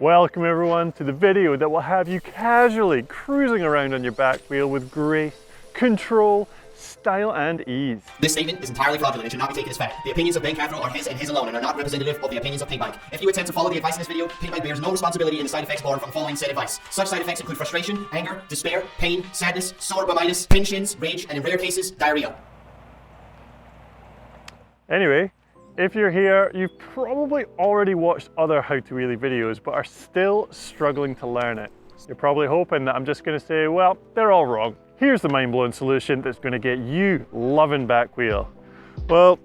Welcome everyone to the video that will have you casually cruising around on your back wheel with grace, control, style and ease. This statement is entirely fraudulent and should not be taken as fact. The opinions of Ben Cathro are his and his alone and are not representative of the opinions of Pinkbike. If you attempt to follow the advice in this video, Pinkbike bears no responsibility in the side effects born from following said advice. Such side effects include frustration, anger, despair, pain, sadness, sore bummitis, pinched shins, rage, and in rare cases, diarrhea. Anyway, if you're here, you've probably already watched other how to wheelie videos but are still struggling to learn it. You're probably hoping that I'm just going to say, well, they're all wrong. Here's the mind-blowing solution that's going to get you loving back wheel. Well,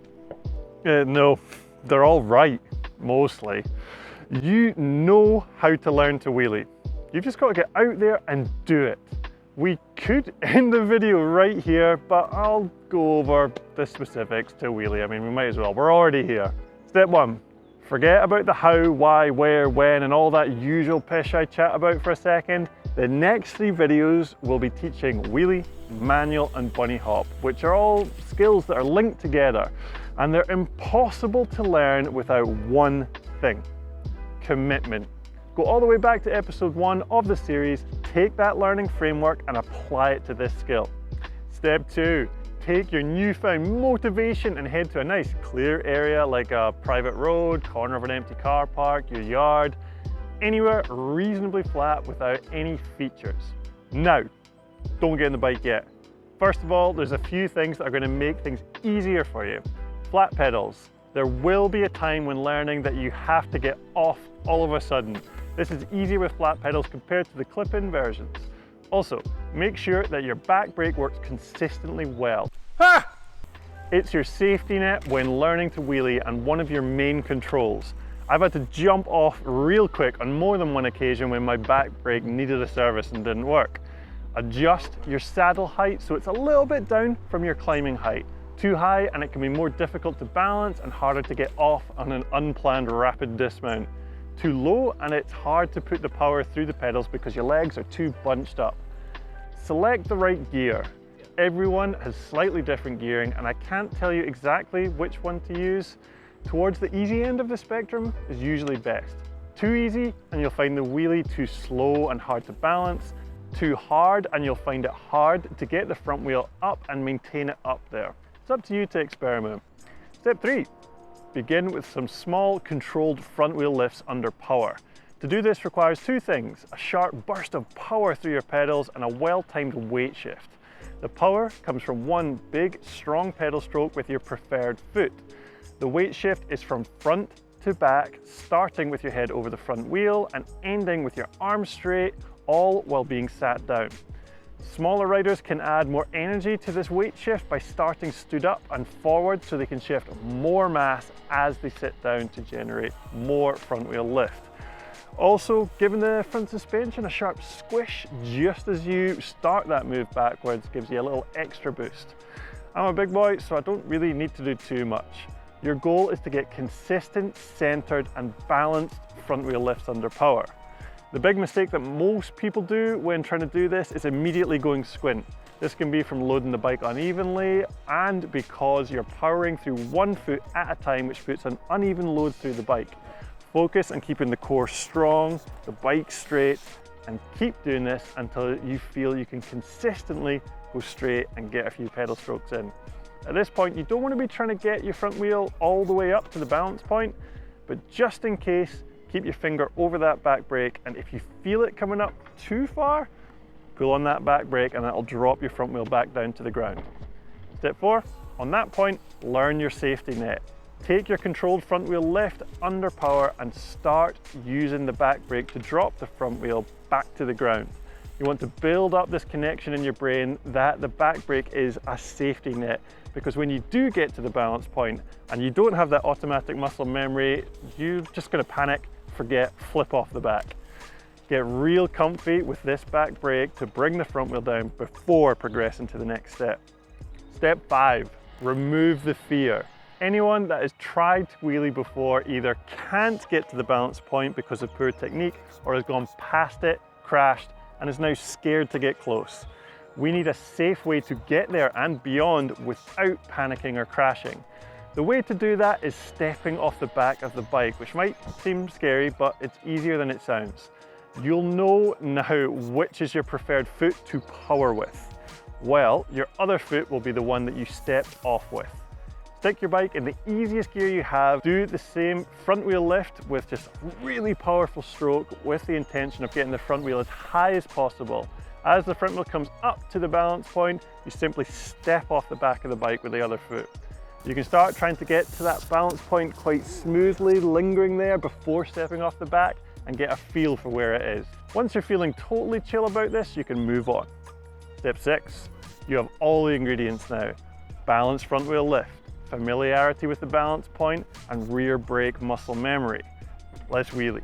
no, they're all right, mostly. You know how to learn to wheelie. You've just got to get out there and do it. We could end the video right here, but I'll go over the specifics to wheelie. I mean, we might as well, we're already here. Step 1, forget about the how, why, where, when, and all that usual pish I chat about for a second. The next 3 videos will be teaching wheelie, manual, and bunny hop, which are all skills that are linked together, and they're impossible to learn without one thing: commitment. Go all the way back to episode 1 of the series, take that learning framework and apply it to this skill. Step 2, take your newfound motivation and head to a nice clear area like a private road, corner of an empty car park, your yard, anywhere reasonably flat without any features. Now, don't get in the bike yet. First of all, there's a few things that are going to make things easier for you. Flat pedals. There will be a time when learning that you have to get off all of a sudden. This is easier with flat pedals compared to the clip-in versions. Also, make sure that your back brake works consistently well. It's your safety net when learning to wheelie and one of your main controls. I've had to jump off real quick on more than one occasion when my back brake needed a service and didn't work. Adjust your saddle height so it's a little bit down from your climbing height. Too high and it can be more difficult to balance and harder to get off on an unplanned rapid dismount. Too low and it's hard to put the power through the pedals because your legs are too bunched up. Select the right gear. Everyone has slightly different gearing and I can't tell you exactly which one to use. Towards the easy end of the spectrum is usually best. Too easy and you'll find the wheelie too slow and hard to balance. Too hard and you'll find it hard to get the front wheel up and maintain it up there. It's up to you to experiment. Step 3. Begin with some small controlled front wheel lifts under power. To do this requires 2 things: a sharp burst of power through your pedals and a well-timed weight shift. The power comes from one big, strong pedal stroke with your preferred foot. The weight shift is from front to back, starting with your head over the front wheel and ending with your arms straight, all while being sat down. Smaller riders can add more energy to this weight shift by starting stood up and forward so they can shift more mass as they sit down to generate more front wheel lift. Also, giving the front suspension a sharp squish just as you start that move backwards gives you a little extra boost. I'm a big boy, so I don't really need to do too much. Your goal is to get consistent, centered and balanced front wheel lifts under power. The big mistake that most people do when trying to do this is immediately going squint. This can be from loading the bike unevenly and because you're powering through one foot at a time, which puts an uneven load through the bike. Focus on keeping the core strong, the bike straight, and keep doing this until you feel you can consistently go straight and get a few pedal strokes in. At this point, you don't want to be trying to get your front wheel all the way up to the balance point, but just in case, keep your finger over that back brake, and if you feel it coming up too far, pull on that back brake and that'll drop your front wheel back down to the ground. Step 4, on that point, learn your safety net. Take your controlled front wheel lift under power and start using the back brake to drop the front wheel back to the ground. You want to build up this connection in your brain that the back brake is a safety net, because when you do get to the balance point and you don't have that automatic muscle memory, you're just going to panic, forget, flip off the back. Get real comfy with this back brake to bring the front wheel down before progressing to the next step. Step 5, remove the fear. Anyone that has tried to wheelie before either can't get to the balance point because of poor technique or has gone past it, crashed, and is now scared to get close. We need a safe way to get there and beyond without panicking or crashing. The way to do that is stepping off the back of the bike, which might seem scary, but it's easier than it sounds. You'll know now which is your preferred foot to power with. Well, your other foot will be the one that you step off with. Stick your bike in the easiest gear you have, do the same front wheel lift with just a really powerful stroke with the intention of getting the front wheel as high as possible. As the front wheel comes up to the balance point, you simply step off the back of the bike with the other foot. You can start trying to get to that balance point quite smoothly, lingering there before stepping off the back and get a feel for where it is. Once you're feeling totally chill about this, you can move on. Step 6, you have all the ingredients now. Balanced front wheel lift, familiarity with the balance point, and rear brake muscle memory. Let's wheelie.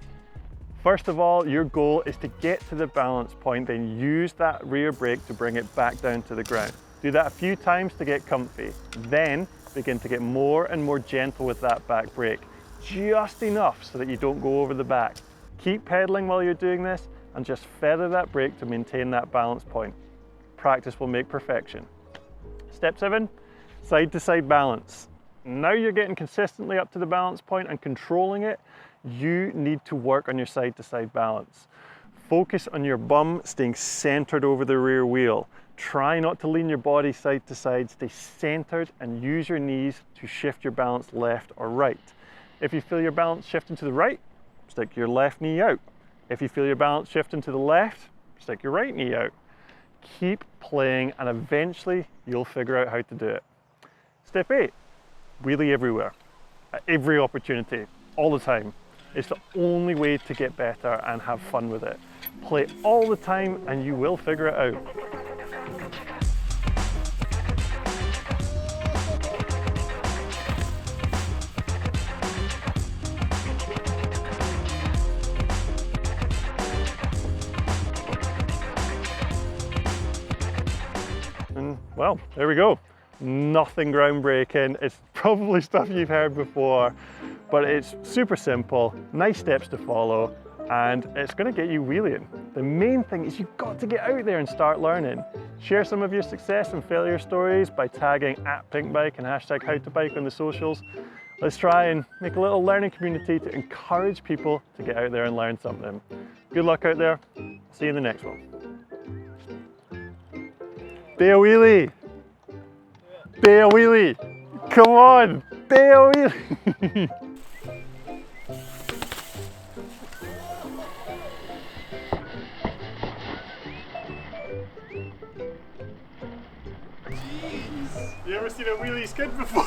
First of all, your goal is to get to the balance point, then use that rear brake to bring it back down to the ground. Do that a few times to get comfy. Then begin to get more and more gentle with that back brake, just enough so that you don't go over the back. Keep pedaling while you're doing this and just feather that brake to maintain that balance point. Practice will make perfection. Step 7, side to side balance. Now you're getting consistently up to the balance point and controlling it, you need to work on your side to side balance. Focus on your bum staying centered over the rear wheel. Try not to lean your body side to side, stay centered and use your knees to shift your balance left or right. If you feel your balance shifting to the right, stick your left knee out. If you feel your balance shifting to the left, stick your right knee out. Keep playing and eventually you'll figure out how to do it. Step 8, wheelie everywhere, at every opportunity, all the time. It's the only way to get better and have fun with it. Play all the time and you will figure it out. And well, there we go. Nothing groundbreaking. It's probably stuff you've heard before, but it's super simple, nice steps to follow, and it's going to get you wheeling. The main thing is you've got to get out there and start learning. Share some of your success and failure stories by tagging @Pinkbike and #HowToBike on the socials. Let's try and make a little learning community to encourage people to get out there and learn something. Good luck out there. See you in the next one. Be a wheelie. Be a wheelie. Come on. Be a wheelie. You ever seen a wheelie skid before?